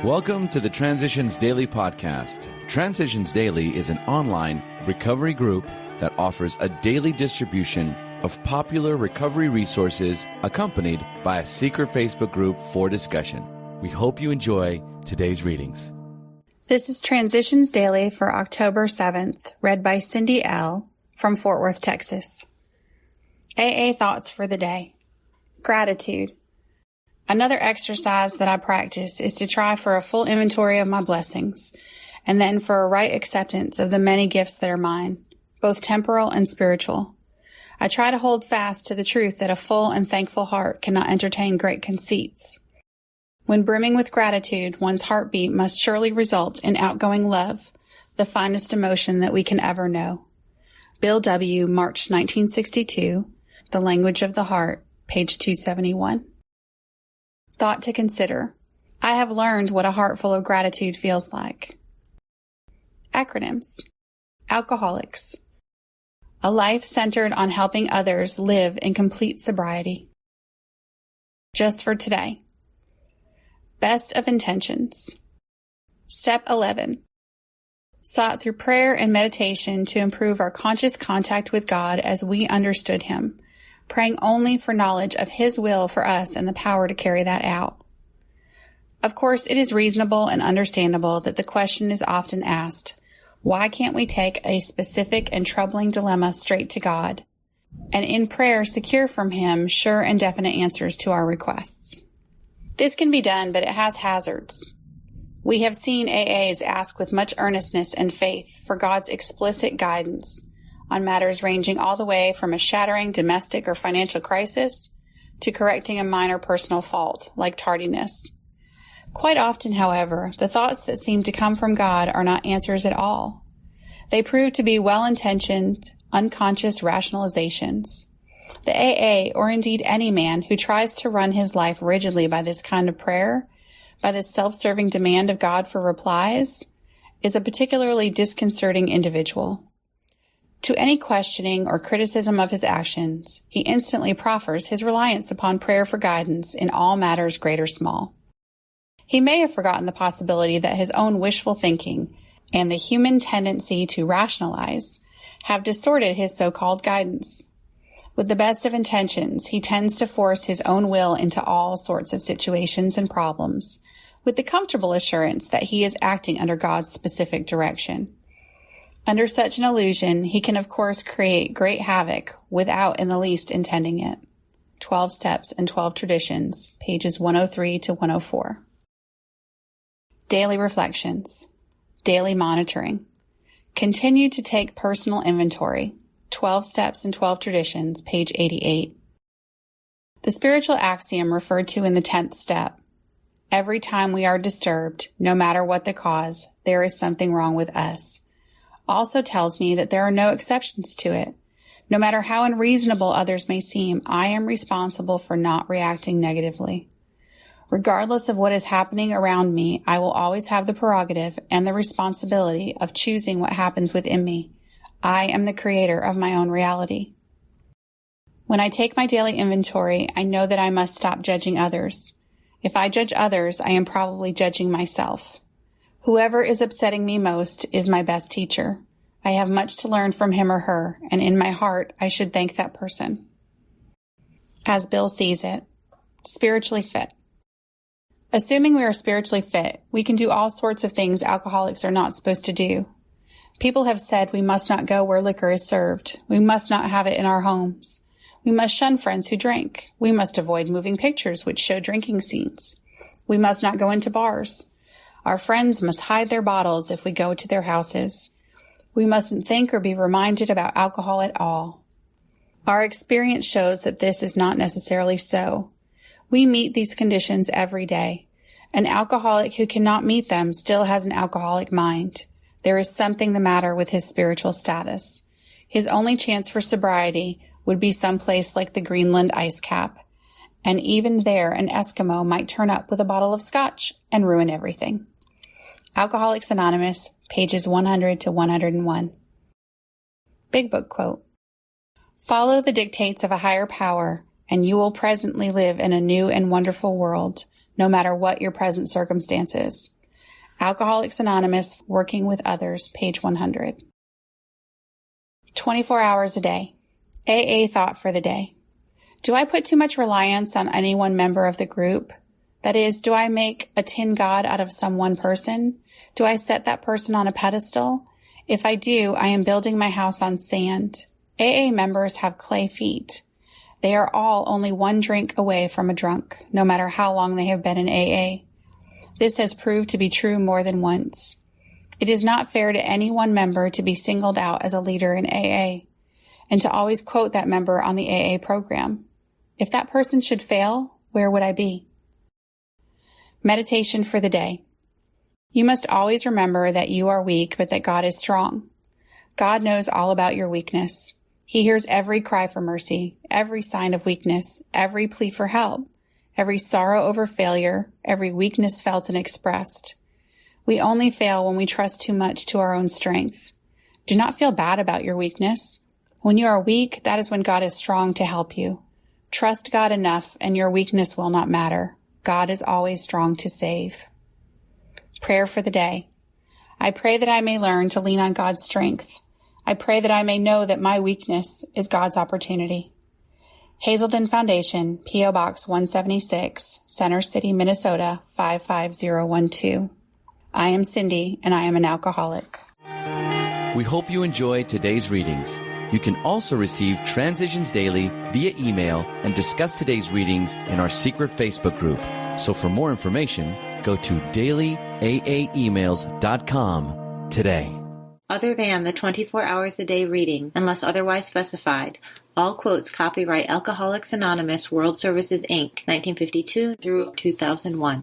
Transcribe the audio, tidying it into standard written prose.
Welcome to the Transitions Daily podcast. Transitions Daily is an online recovery group that offers a daily distribution of popular recovery resources accompanied by a secret Facebook group for discussion. We hope you enjoy today's readings. This is Transitions Daily for October 7th, read by Cindy L. from Fort Worth, Texas. AA thoughts for the day. Gratitude. Another exercise that I practice is to try for a full inventory of my blessings, and then for a right acceptance of the many gifts that are mine, both temporal and spiritual. I try to hold fast to the truth that a full and thankful heart cannot entertain great conceits. When brimming with gratitude, one's heartbeat must surely result in outgoing love, the finest emotion that we can ever know. Bill W., March 1962, The Language of the Heart, page 271. Thought to consider. I have learned what a heart full of gratitude feels like. Acronyms. Alcoholics. A life centered on helping others live in complete sobriety. Just for today. Best of intentions. Step 11. Sought through prayer and meditation to improve our conscious contact with God as we understood Him, praying only for knowledge of His will for us and the power to carry that out. Of course, it is reasonable and understandable that the question is often asked, why can't we take a specific and troubling dilemma straight to God, and in prayer secure from Him sure and definite answers to our requests? This can be done, but it has hazards. We have seen AAs ask with much earnestness and faith for God's explicit guidance on matters ranging all the way from a shattering domestic or financial crisis to correcting a minor personal fault, like tardiness. Quite often, however, the thoughts that seem to come from God are not answers at all. They prove to be well-intentioned, unconscious rationalizations. The AA, or indeed any man who tries to run his life rigidly by this kind of prayer, by this self-serving demand of God for replies, is a particularly disconcerting individual. To any questioning or criticism of his actions, he instantly proffers his reliance upon prayer for guidance in all matters great or small. He may have forgotten the possibility that his own wishful thinking and the human tendency to rationalize have distorted his so-called guidance. With the best of intentions, he tends to force his own will into all sorts of situations and problems, with the comfortable assurance that he is acting under God's specific direction. Under such an illusion, he can of course create great havoc without in the least intending it. 12 Steps and 12 Traditions, pages 103 to 104. Daily reflections. Daily monitoring. Continue to take personal inventory. 12 Steps and 12 Traditions, page 88. The spiritual axiom referred to in the 10th step. Every time we are disturbed, no matter what the cause, there is something wrong with us, also tells me that there are no exceptions to it. No matter how unreasonable others may seem, I am responsible for not reacting negatively. Regardless of what is happening around me, I will always have the prerogative and the responsibility of choosing what happens within me. I am the creator of my own reality. When I take my daily inventory, I know that I must stop judging others. If I judge others, I am probably judging myself. Whoever is upsetting me most is my best teacher. I have much to learn from him or her, and in my heart, I should thank that person. As Bill sees it, spiritually fit. Assuming we are spiritually fit, we can do all sorts of things alcoholics are not supposed to do. People have said we must not go where liquor is served. We must not have it in our homes. We must shun friends who drink. We must avoid moving pictures which show drinking scenes. We must not go into bars. Our friends must hide their bottles if we go to their houses. We mustn't think or be reminded about alcohol at all. Our experience shows that this is not necessarily so. We meet these conditions every day. An alcoholic who cannot meet them still has an alcoholic mind. There is something the matter with his spiritual status. His only chance for sobriety would be someplace like the Greenland ice cap. And even there, an Eskimo might turn up with a bottle of scotch and ruin everything. Alcoholics Anonymous, pages 100 to 101. Big Book quote. Follow the dictates of a higher power, and you will presently live in a new and wonderful world, no matter what your present circumstances. Alcoholics Anonymous, Working with Others, page 100. 24 hours a day. AA thought for the day. Do I put too much reliance on any one member of the group? That is, do I make a tin god out of some one person? Do I set that person on a pedestal? If I do, I am building my house on sand. AA members have clay feet. They are all only one drink away from a drunk, no matter how long they have been in AA. This has proved to be true more than once. It is not fair to any one member to be singled out as a leader in AA, and to always quote that member on the AA program. If that person should fail, where would I be? Meditation for the day. You must always remember that you are weak, but that God is strong. God knows all about your weakness. He hears every cry for mercy, every sign of weakness, every plea for help, every sorrow over failure, every weakness felt and expressed. We only fail when we trust too much to our own strength. Do not feel bad about your weakness. When you are weak, that is when God is strong to help you. Trust God enough and your weakness will not matter. God is always strong to save. Prayer for the day. I pray that I may learn to lean on God's strength. I pray that I may know that my weakness is God's opportunity. Hazelden Foundation, P.O. Box 176, Center City, Minnesota, 55012. I am Cindy, and I am an alcoholic. We hope you enjoyed today's readings. You can also receive Transitions Daily via email and discuss today's readings in our secret Facebook group. So for more information, go to dailyaaemails.com today. Other than the 24 hours a day reading, unless otherwise specified, all quotes copyright Alcoholics Anonymous World Services, Inc., 1952 through 2001.